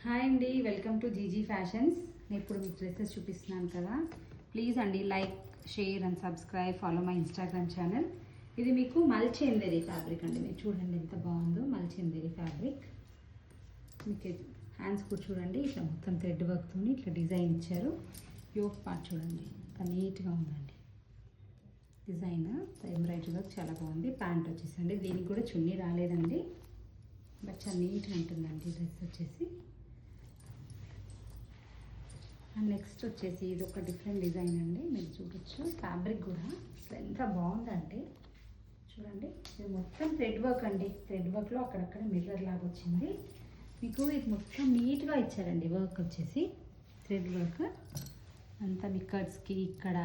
Hi అండి, welcome to GG fashions. నేను ఇప్పుడు మీకు డ్రెస్సెస్ చూపిస్తున్నాను కదా. ప్లీజ్ అండి like, share and subscribe, follow my Instagram channel. ఇది మీకు మల్చెందేరి ఫ్యాబ్రిక్ అండి. మీరు చూడండి ఎంత బాగుందో మల్చెందేరి ఫ్యాబ్రిక్. మీకు హ్యాండ్స్ కూడా చూడండి, ఇట్లా మొత్తం థ్రెడ్ వర్క్తో ఇట్లా డిజైన్ ఇచ్చారు. యోక్ పార్ట్ చూడండి ఎంత నీట్గా ఉందండి. డిజైన్ ఎంబ్రాయిడరీ వర్క్ చాలా బాగుంది. ప్యాంట్ వచ్చేసండి, దీనికి కూడా చున్నీ రాలేదండి, బట్ చాలా నీట్గా ఉంటుందండి డ్రెస్ వచ్చేసి. అండ్ నెక్స్ట్ వచ్చేసి ఇది ఒక డిఫరెంట్ డిజైన్ అండి. మీరు చూడొచ్చు ఫ్యాబ్రిక్ కూడా అసలు ఎంత బాగుందంటే చూడండి. ఇది మొత్తం థ్రెడ్ వర్క్ అండి. థ్రెడ్ వర్క్లో అక్కడక్కడ మిర్రర్ లాగా వచ్చింది. మీకు ఇది మొత్తం నీట్గా ఇచ్చారండి. వర్క్ వచ్చేసి థ్రెడ్ వర్క్ అంతా మిక్కర్స్కి ఇక్కడ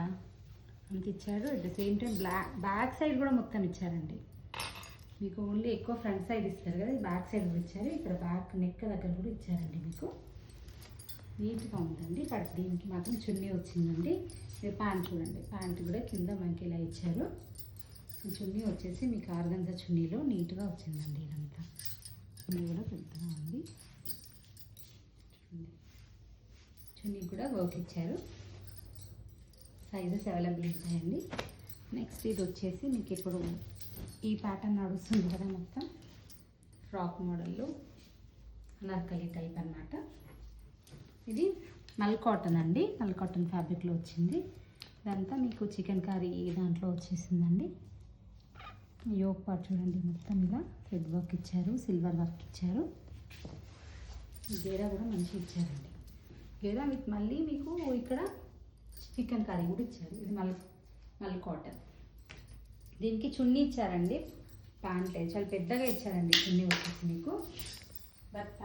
అంత ఇచ్చారు. At the same time back side కూడా మొత్తం ఇచ్చారండి. మీకు ఓన్లీ ఎక్కువ ఫ్రంట్ సైడ్ ఇస్తారు కదా, బ్యాక్ సైడ్ కూడా ఇచ్చారు. ఇక్కడ బ్యాక్ నెక్ దగ్గర కూడా ఇచ్చారండి. మీకు నీట్గా ఉందండి. బట్ దీనికి మాత్రం చున్నీ వచ్చిందండి. ప్యాంట్ చూడండి, ప్యాంట్ కూడా కింద మనకి ఇలా ఇచ్చారు. చున్నీ వచ్చేసి మీకు ఆర్గంజా చున్నీలో నీట్గా వచ్చిందండి. ఇదంతా చున్నీ కూడా పెద్దగా ఉంది. చున్నీ కూడా వర్క్ ఇచ్చారు. సైజెస్ అవైలబుల్ ఉంటాయండి. నెక్స్ట్ ఇది వచ్చేసి మీకు ఇప్పుడు ఈ ప్యాటర్న్ నడుస్తుంది కదా, మొత్తం ఫ్రాక్ మోడల్లో అనార్కలి టైప్ అన్నమాట. ఇది మల్ కాటన్ అండి. మల్ కాటన్ ఫ్యాబ్రిక్లో వచ్చింది. ఇదంతా మీకు చికెన్ కర్రీ దాంట్లో వచ్చేసిందండి. యోక్ పార్ట్ చూడండి, మొత్తం ఇలా థ్రెడ్ వర్క్ ఇచ్చారు, సిల్వర్ వర్క్ ఇచ్చారు. గేరా కూడా మంచిగా ఇచ్చారండి. గేరా విత్ మళ్ళీ మీకు ఇక్కడ చికెన్ కర్రీ కూడా ఇచ్చారు. ఇది మల్ కాటన్. దీనికి చున్నీ ఇచ్చారండి. ప్యాంట్ లేదు, చాలా పెద్దగా ఇచ్చారండి చున్నీ వచ్చేసి మీకు. బట్